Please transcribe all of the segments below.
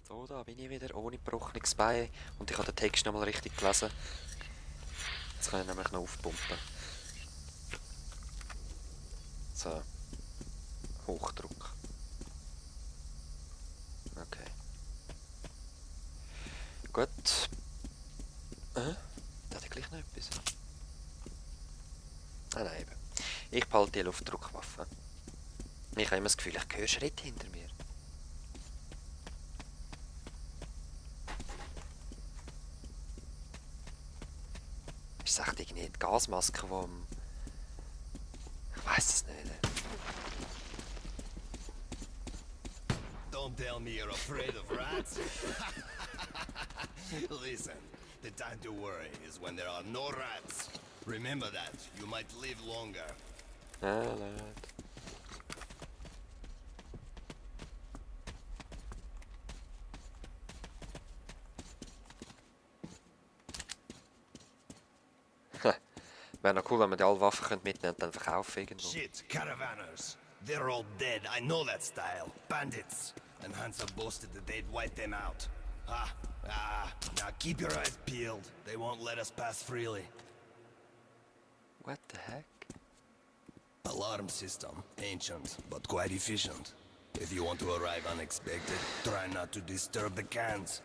So, da bin ich wieder, ohne gebrochenes Bein. Und ich habe den Text noch mal richtig gelesen. Jetzt kann ich nämlich noch aufpumpen. So. Hochdruck. Okay. Gut. Da hat er gleich noch etwas. Ah nein, eben. Ich behalte die Luftdruckwaffe. Ich habe immer das Gefühl, ich höre Schritte hinter mir. Ist es echt irgendwie die Gasmaske, die am... Ich weiss es nicht. Don't tell me you're afraid of rats. Listen, the time to worry is when there are no rats. Remember that, you might live longer. Ah, lad. Wäre noch cool, wenn wir die alle Waffen mitnehmen und dann verkaufen irgendwo. Shit, caravanners. They're all dead, I know that style. Bandits. And Hansa boasted that they'd wipe them out. Now keep your eyes peeled. They won't let us pass freely. What the heck? Alarm system. Ancient, but quite efficient. If you want to arrive unexpected, try not to disturb the cans.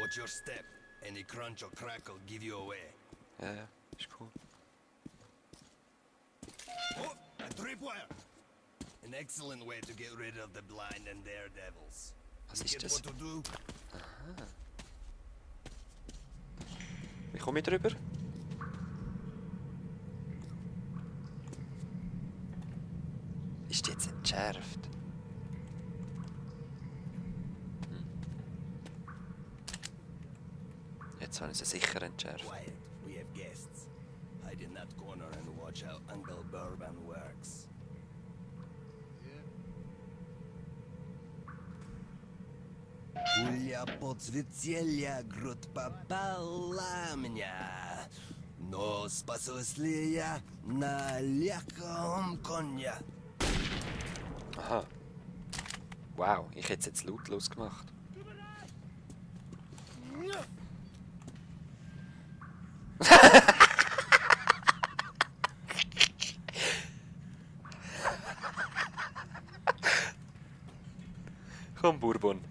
Watch your step. Any crunch or crack will give you away. Ja, ja, ist cool. Oh, a tripwire! An excellent way to get rid of the blind and daredevils. Was You ist get das? what to do? Aha. Wie komme ich drüber? Ist die jetzt entschärft? Jetzt habe ich sie sicher entschärft. Quiet, we have guests. Hide in that corner and watch how Uncle Bourbon works. Пуля подсветелья, грудь попала меня. Но спасусь ли я на легком коне? Aha. Wow, ich hätte es jetzt lautlos gemacht. Komm, Bourbon.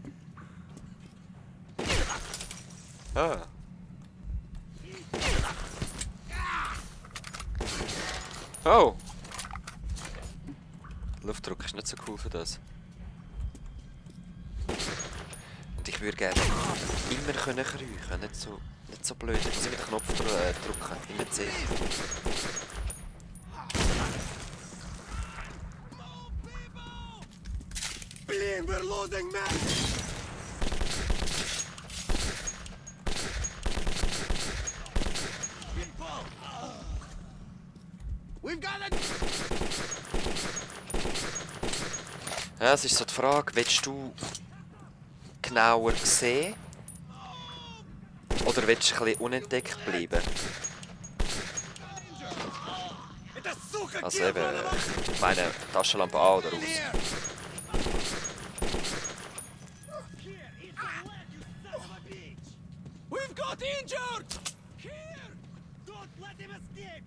Ah. Oh! Luftdruck ist nicht so cool für das. Und ich würde gerne immer können kriechen, nicht so blöd. Ich muss immer den Knopf drücken, immer C. Блин, we're losing men! We've got it! Ja, es ist so die Frage, willst du genauer sehen? Oder willst du ein bisschen unentdeckt bleiben? Also eben, ich meine, Taschenlampe an oder aus. We've got injured! Here! Don't let him escape!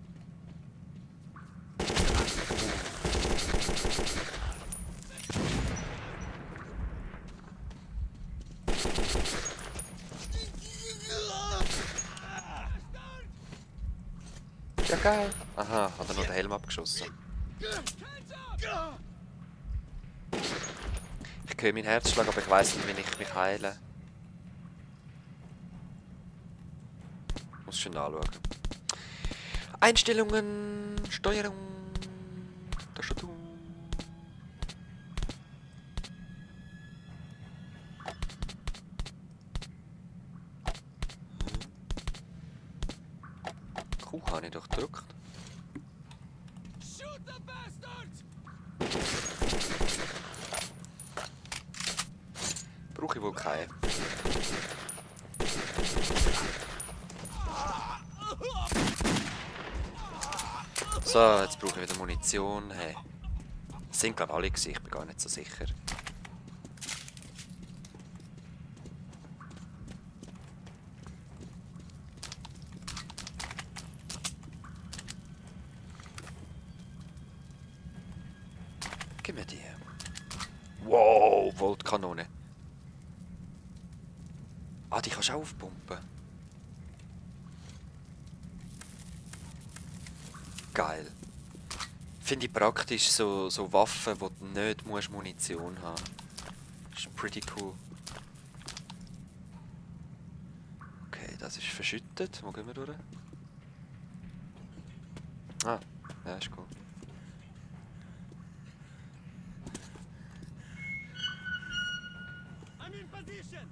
Ja, geil. Aha, hat er nur den Helm abgeschossen. Ich höre meinen Herzschlag, aber ich weiss nicht, wie ich mich heile. Muss schon anschauen. Einstellungen, Steuerung, Tastatur. Kuh habe ich doch gedrückt. Shoot the bastards! Brauche ich wohl keine. So, jetzt brauche ich wieder Munition. Hey. Das sind glaube alle gewesen, ich bin gar nicht so sicher. Gib mir die. Wow, Voltkanone. Ah, die kannst du auch aufpumpen. Geil. Finde ich praktisch, so Waffen, wo du nicht musst Munition haben. Ist pretty cool. Okay, das ist verschüttet. Wo gehen wir durch? Ah, ja, ist cool. I'm in position.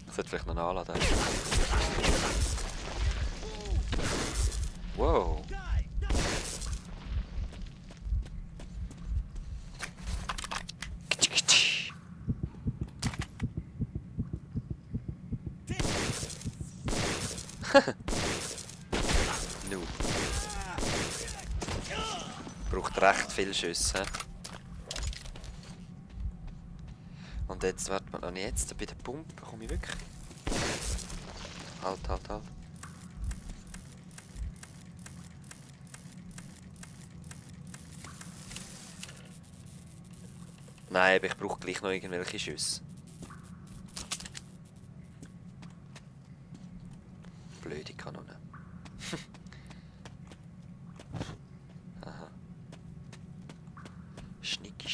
Das sollte vielleicht noch nachladen. Wow. Nu. Braucht recht viel Schüsse. Und jetzt, warte mal, jetzt bei der Pumpe komme ich wirklich. Halt. Nein, aber ich brauche gleich noch irgendwelche Schüsse. Blöde Kanone. Aha. Schnicki.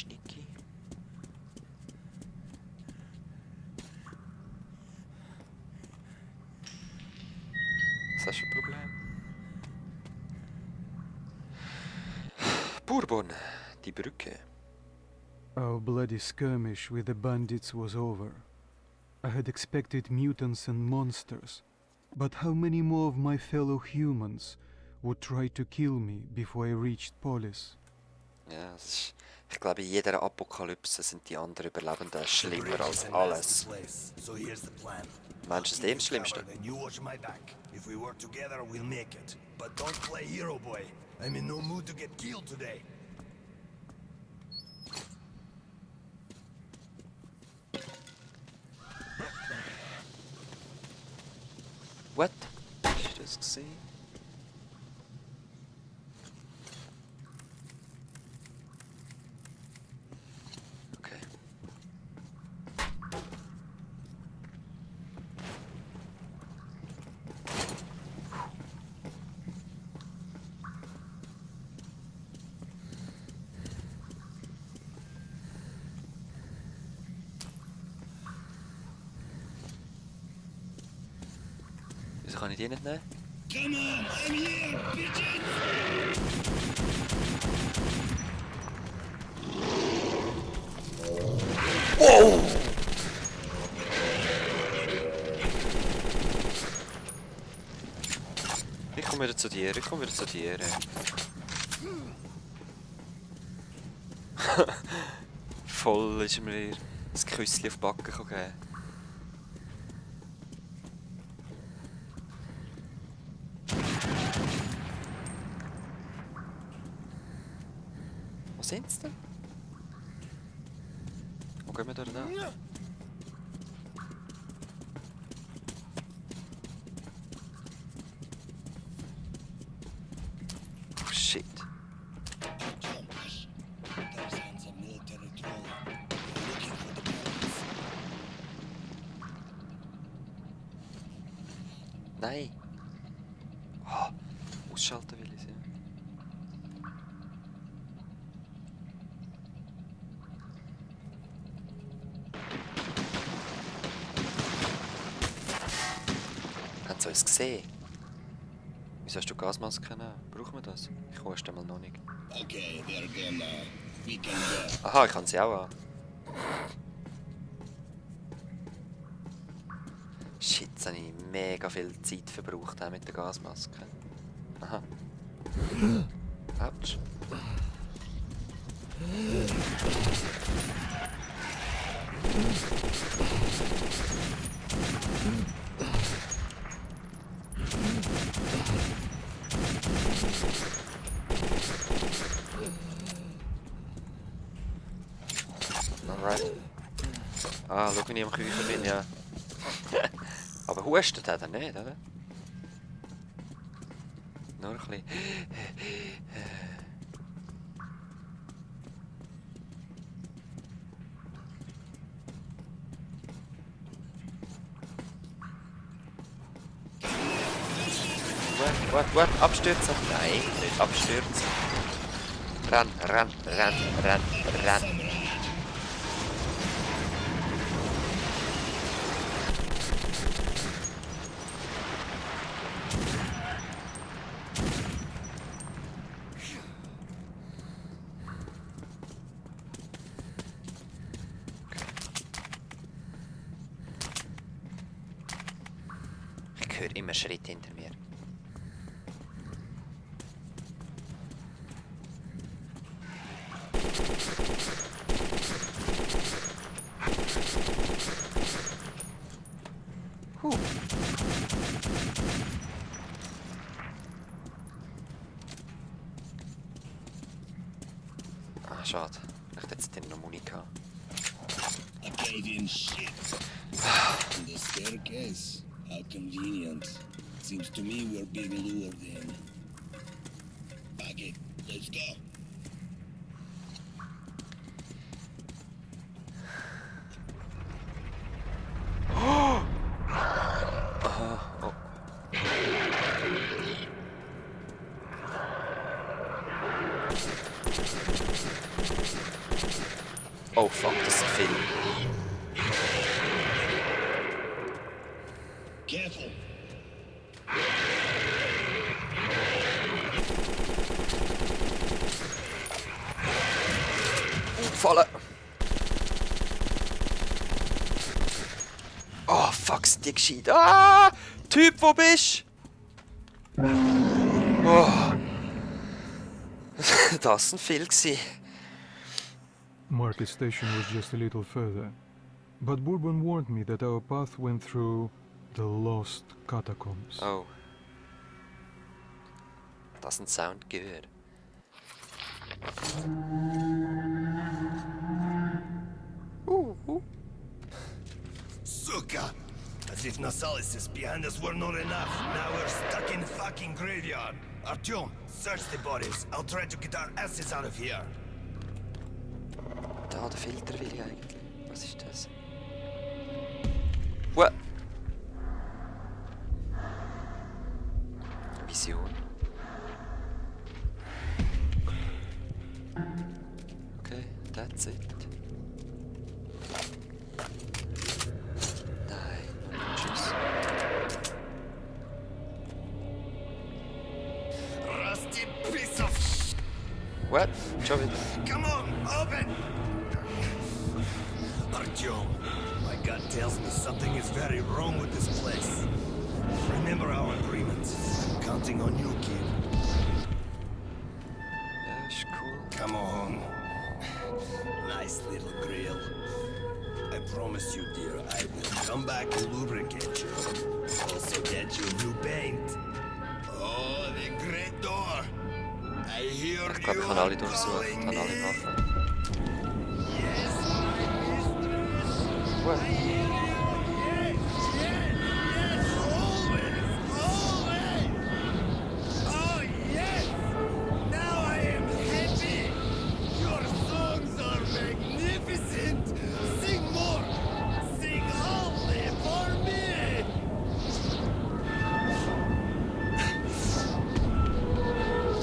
Was hast du für ein Problem? Bourbon, die Brücke. Our bloody skirmish with the bandits was over. I had expected mutants and monsters, but how many more of my fellow humans would try to kill me before I reached Polis? Ja, ich glaube, in jeder Apokalypse sind die anderen Überlebenden schlimmer als alles. So here's the plan. Meinst du, das ist das Schlimmste? Then you watch my back. If we work together, we'll make it. But don't play hero boy. I'm in no mood to get killed today. What? Hast du das gesehen? Okay. Wieso kann ich die nicht nehmen? Come on, I'm here, bitches! Wow! Ich komme wieder zu dir. Voll ist mir ein Küsschen auf die Backe gegeben. Wo sind sie denn? Wo gehen wir da? Oh shit. Nein. Oh, ausschalten will ich sie. Haben sie uns gesehen? Wieso hast du Gasmaske genommen? Brauchen wir das? Ich hole erst einmal noch nicht. Okay, they're gone now. We can go. Aha, ich kann sie auch an. Shit, jetzt habe ich mega viel Zeit verbraucht auch mit der Gasmaske. Aha. Autsch. Alright. Ah, schau, wenn ich am Küchen bin, ja. Aber hustet hat er nicht, oder? Nur ein bisschen. What? Abstürzen? Nein, nicht abstürzen. Ran. Ich höre immer Schritte hinter mir. Ah, schade. Ich hätte jetzt den noch Muni gehabt. Acadian shit. And the staircase. How convenient. Seems to me we're being lured in. Pack it. Let's go. Oh fuck, das sind viele. Careful. Fallen! Oh fuck, sind die gescheit. Ah! Typ, wo bist du? Oh. Das sind viel gsi. Market Station was just a little further, but Bourbon warned me that our path went through the lost catacombs. Oh. Das sind Sound gehört. Suka! As if Nasalis behind us were not enough. Now we're stuck in the fucking graveyard. Artyom, search the bodies. I'll try to get our asses out of here. Da, der Filter will ich eigentlich. Was ist das? What? Vision. Okay, that's it. Nein, tschüss. Rusty piece of sh**. What? Schon wieder. Come on, open! Artyom, my gut tells me something is very wrong with this place. Remember our agreements. I'm counting on you, kid. Ja, ist cool. Come on. Nice little grill. I promise you, dear, I will come back and lubricate you. Also get you new paint. Oh, the great door. I hear Ich glaube, ich habe alle durchsucht, habe alle Waffen. Yes, What? yes, always. Oh, yes. Now I am happy. Your songs are magnificent. Sing more. Sing only for me.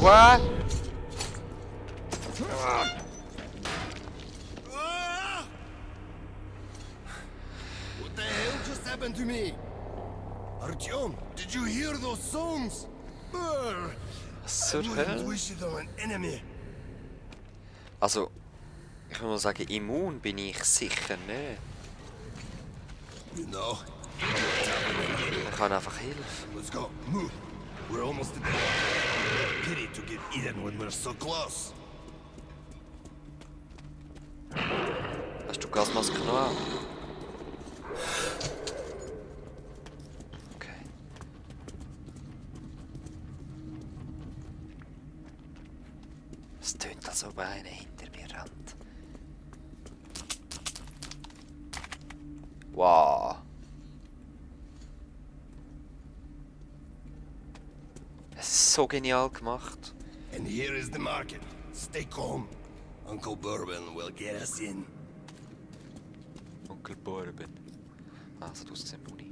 What? Ah! What the hell just happened to me? Artyom, did you hear those songs? Brr, Was I zur wouldn't Hölle? wish it on an enemy. Also, ich muss nur sagen, immun bin ich sicher nicht. You know, Ich kann einfach Hilfe. let's go. Move. We're almost at the pity to get eaten when we're so close. Hast du Gasmaske noch an? Okay. Es tönt, als ob einer hinter mir rennt. Wow. Es ist so genial gemacht. And here is the market. Stay calm. Uncle Bourbon will get us in. Onkel Bourbon. Also du hast Muni.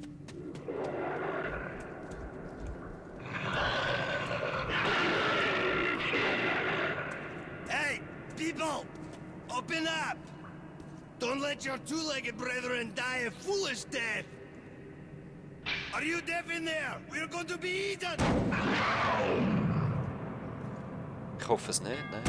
Hey, people! Open up! Don't let your two-legged brethren die a foolish death! Are you deaf in there? We're going to be eaten! Ich hoffe es nicht, ne?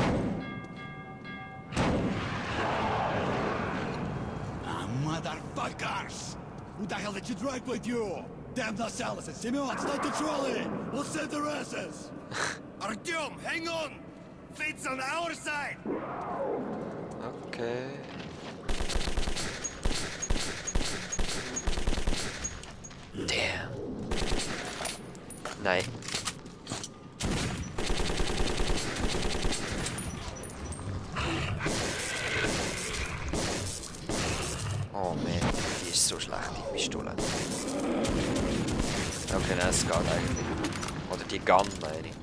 Ah, motherfuckers! Who the hell did you drag with you? Damn the Salas and Simeon, start the trolley! We'll save the asses! Artyom, hang on! Fate's on our side! Okay. Damn. Nein. Oh man, die ist so schlecht, die Pistole. Okay, nein, es geht eigentlich. Oder die Gun, meine ich.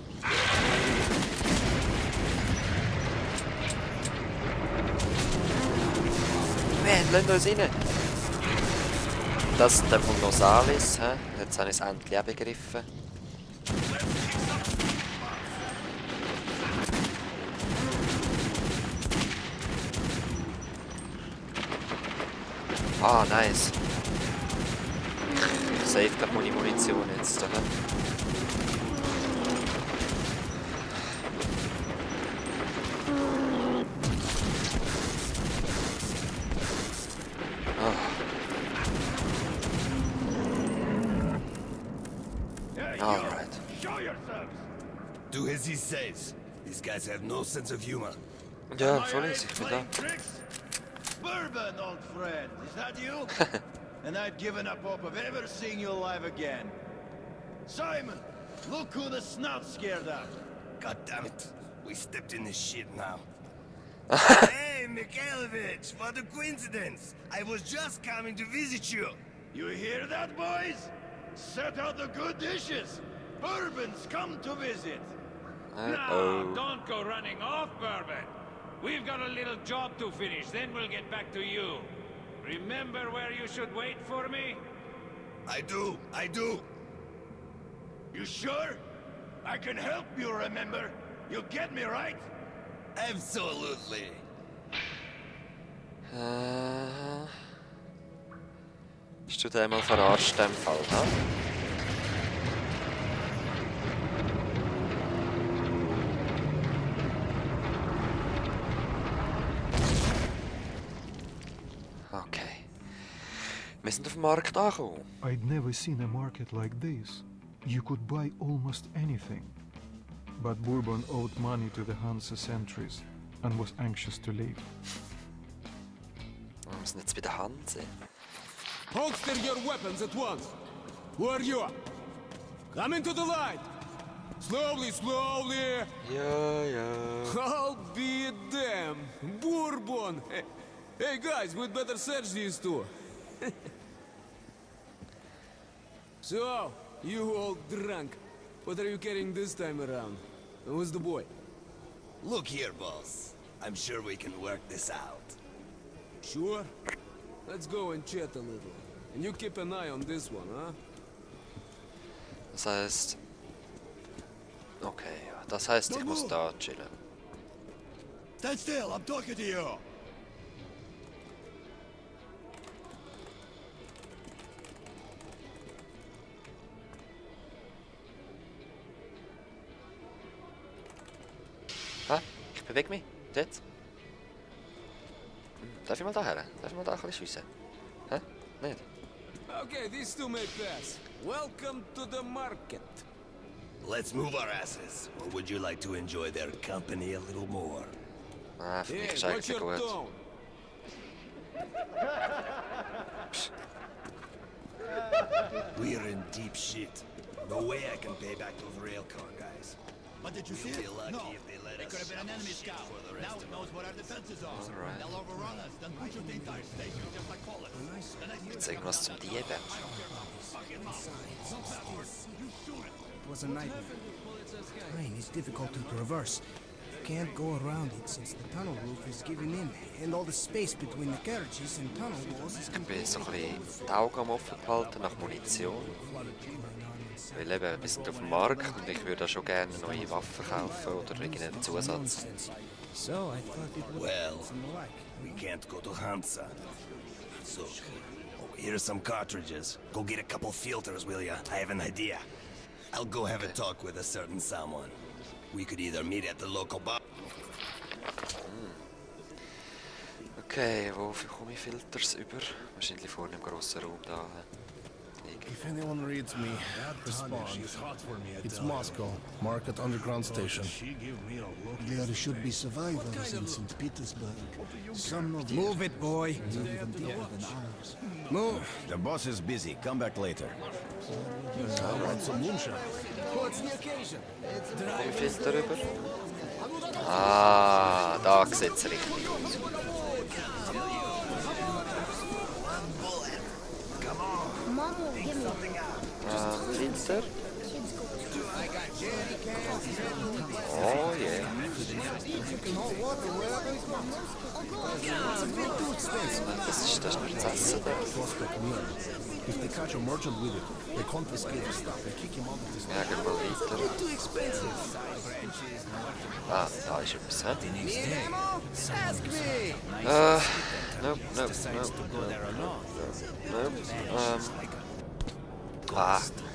Man, lasst uns rein! Das ist der von Nosalis, hä? Jetzt habe ich es endlich auch begriffen. Ah, nice. Ich save gleich meine Munition jetzt. Hä? Alright. Show yourselves! Do as he says. These guys have no sense of humor. Ja, voll ist, ich bin da. Bourbon, old friend, is that you? And I've given up hope of ever seeing you alive again. Simon, look who the snout's scared of. God damn it. We stepped in this shit now. Hey, Mikhailovich, what a coincidence. I was just coming to visit you. You hear that, boys? Set out the good dishes. Bourbon's come to visit. No, don't go running off, Bourbon. We've got a little job to finish, then we'll get back to you. Remember where you should wait for me? I do. You sure? I can help you, remember? You get me, right? Absolutely. Bist du da einmal verarscht in dem Fall, ha? Okay. Wir sind auf dem Markt angekommen. I'd never seen a market like this. You could buy almost anything. But Bourbon owed money to the Hansa sentries and was anxious to leave. Wir sind jetzt bei der Hanse. Holster your weapons at once. Who are you? Come into the light. Slowly, slowly. Ja. I'll be damned. Bourbon. Hey guys, we'd better search these two. So, you old drunk. What are you carrying this time around? And who's the boy? Look here, boss. I'm sure we can work this out. Sure? Let's go and chat a little. And you keep an eye on this one, huh? Das heißt... Okay, ja. Das heißt, ich muss da chillen. Stand still, I'm talking to you. Hä? Ich bewege mich. Jetzt? Darf ich mal da her? Darf ich mal da ein bisschen schiessen? Hä? Nicht? Okay, these two may pass. Welcome to the market. Let's move our asses. Or would you like to enjoy their company a little more? Ah, für mich Hey, ist what's eigentlich your gut. tone? We're in deep shit. No way I can pay back those railcar guys. But did you see We'll it? be lucky No. if they let It us could have been an enemy shit scout. for the Now rest it of knows what our defenses are. Alright. They'll overrun us, then push the entire station, just like Poland. Then I Gibt's irgendwas zum Dieben? It was a nightmare. Terrain is difficult to traverse. You can't go around it since the tunnel roof is giving in, and all the space between the carriages and tunnel walls is Ich bin so ein bisschen die Augen am offen behalten nach Munition. Weil eben, wir sind auf dem Markt und ich würde schon gerne neue Waffen kaufen oder irgendeinen Zusatz. So I thought it was Well, and the like. we can't go to Hansa. So, here's some cartridges. Go get a couple filters, will ya? I have an idea. I'll go have a talk with a certain someone. We could either meet at the local bar. Okay, wo komme ich Filters über? Wahrscheinlich vorne im grossen Raum da. If anyone reads me, respond. It's Moscow, Market Underground Station. There should be survivors in St. Petersburg. Some of move it, boy. Even deeper than ours. Move. The boss is busy. Come back later. I want some moonshine. What's the occasion? Komme ich Filter rüber? Ah, da sieht es richtig aus. Filter. Oh yeah. Das ist nur das Essen da. If they catch a merchant with it, they confiscate his stuff and kick him out of his Ja, gehen wir weiter. Too expensive. Ah, da ist etwas, hä? Need ammo? Ask me. Nope.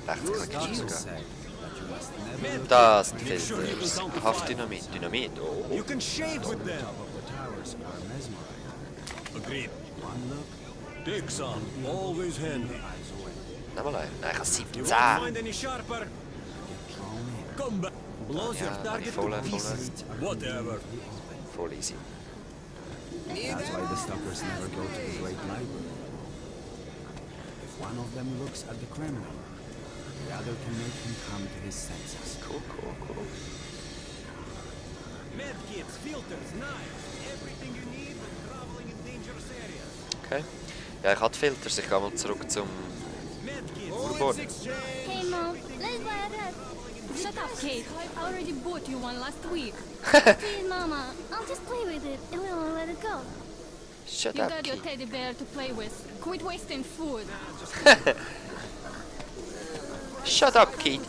Rechts kann ich sogar. Da sind Filters. Haftdynamit, Dynamit. Oh. You can shave with them. Agreed. Take some. Always handy. Nimm mal einen. Nein, ich habe You 17. won't find any sharper. Come back. Blows your Ja, wenn target ich to voll pieces. Whatever. voll easy. That's why the stalkers never go to the Great Library. If one of them looks at the Kremlin, the other can make him come to his senses. Cool. Medkits, filters, knives. Everything you need when traveling in dangerous areas. Okay. Ja, ich hatte Filters. Ich gehe mal zurück zum Medkits. Urban. Hey Mom, let's buy a rat. Shut up, Kate. I already bought you one last week. Please, Mama, I'll just play with it and we won't let it go. Shut You up, got your kid. teddy bear to play with. Quit wasting food. Shut up, kid.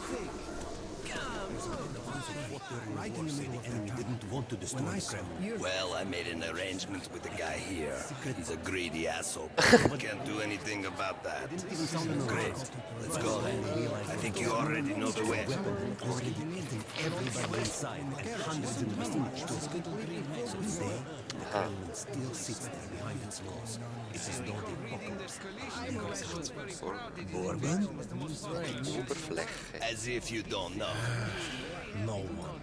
Right in the middle of the didn't want to destroy the Kremlin. Well, I made an arrangement with the guy here. He's a greedy asshole. Can't do anything about that. Great. Let's go then. I think you already know the way. Everybody inside and hundreds in the vicinity to a little green house. Today, the Kremlin still sits there behind its walls. It's as though the apocalypse. Bourbon? Oberfläche. As if you don't know. No one.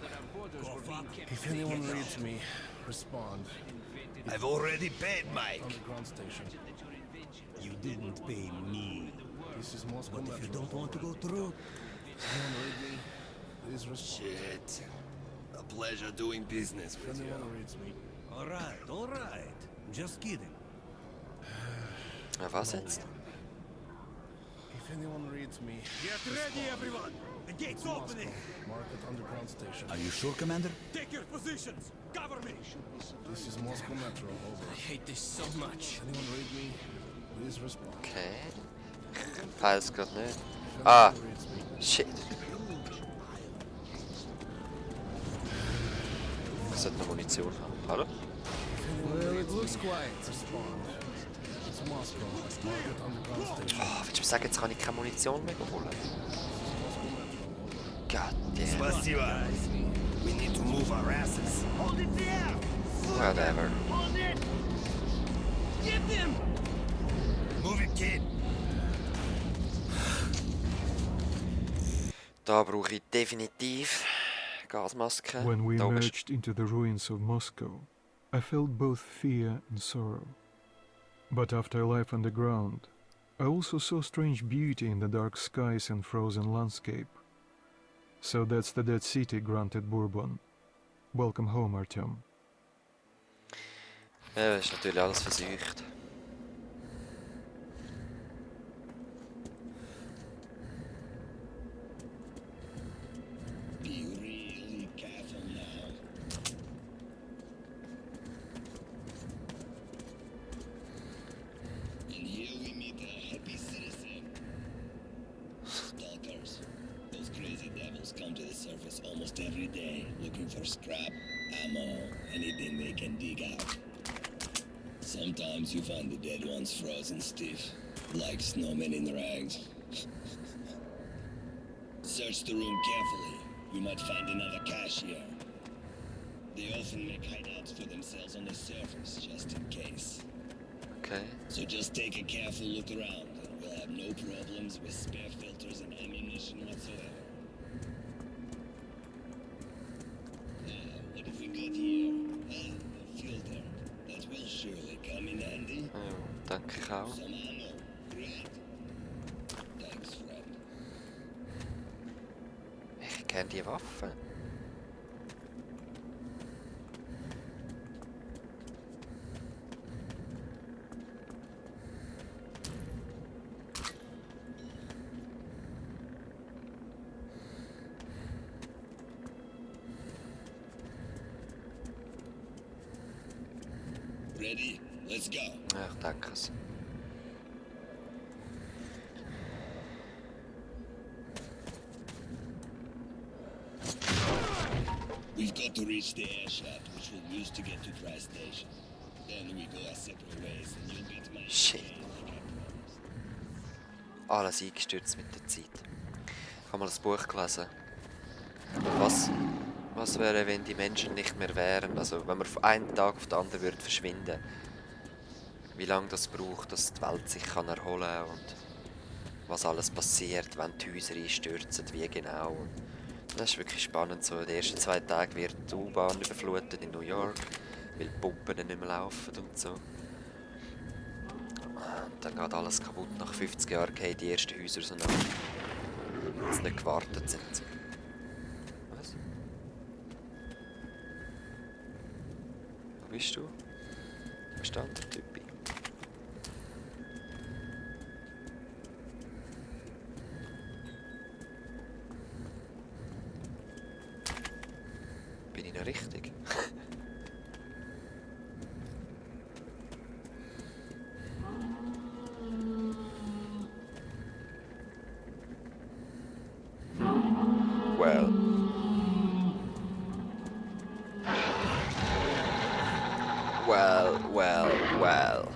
If anyone reads me, respond. I've already paid Mike. Underground Station. You didn't pay me. This is Moscow But if you Metro. don't want to go through, Anyone read me? Please respond. Shit. A pleasure doing business If with you. anyone reads me, All right. Just kidding. Ja, was jetzt? if anyone reads me, Get ready, everyone. The gate's opening. Market Underground Station. Are you sure, Commander? Take your positions. Cover me. This is Moscow Metro. Over. hate this so much. Anyone read me? Please respond. Okay. Peil's gerade nicht. If Ah, anyone reads me, shit. Ich sollte noch Munition haben. Hallo? well, it looks quiet. Respond. It's Moscow. Market Underground Station. Oh, willst du mir sagen, jetzt kann ich keine Munition mehr holen? God damn. Spasiba. We need to move our asses. Hold it there. Whatever. Hold it. Get them. Move it, kid. Da brauche ich definitiv Gasmaske. When we Da oben ist- emerged into the ruins of Moscow, I felt both fear and sorrow. But after life underground, I also saw strange beauty in the dark skies and frozen landscape. So that's the dead city, grunted Bourbon. Welcome home, Artyom. Ja, das ist natürlich alles versucht. Be really careful now. And here we meet a happy citizen. Stalkers. Those crazy devils come to the surface almost every day, looking for scrap, ammo, anything they can dig out. Sometimes you find the dead ones frozen stiff, like snowmen in rags. Search the room carefully. You might find another cache here. They often make hideouts for themselves on the surface, just in case. Okay. So just take a careful look around, and we'll have no problems with spare filters and ammunition whatsoever. What have we got here? A filter. That will surely come in handy. Ja, denke ich auch. Some ammo. Great. Thanks, friend. Ich kenne die Waffe. Ready? Let's go. Ja, ich denke es. We've got to reach the air shaft, which we'll use to get to Dry Station. Then we go our separate ways, and you'll get my Shit. like I promised. Alles eingestürzt mit der Zeit. Ich habe mal ein Buch gelesen. Was wäre, wenn die Menschen nicht mehr wären? Also wenn man von einem Tag auf den anderen würde verschwinden. Wie lange das braucht, dass die Welt sich kann erholen kann und was alles passiert, wenn die Häuser einstürzen, wie genau. Und das ist wirklich spannend. So, in den ersten 2 Tagen wird die U-Bahn überflutet in New York, weil die Pumpen nicht mehr laufen und so. Und dann geht alles kaputt. Nach 50 Jahren gehen die ersten Häuser auseinander, weil sie nicht gewartet sind. Was? Wo bist du? Wo stand der Typ? Bin ich noch richtig? Well. Well.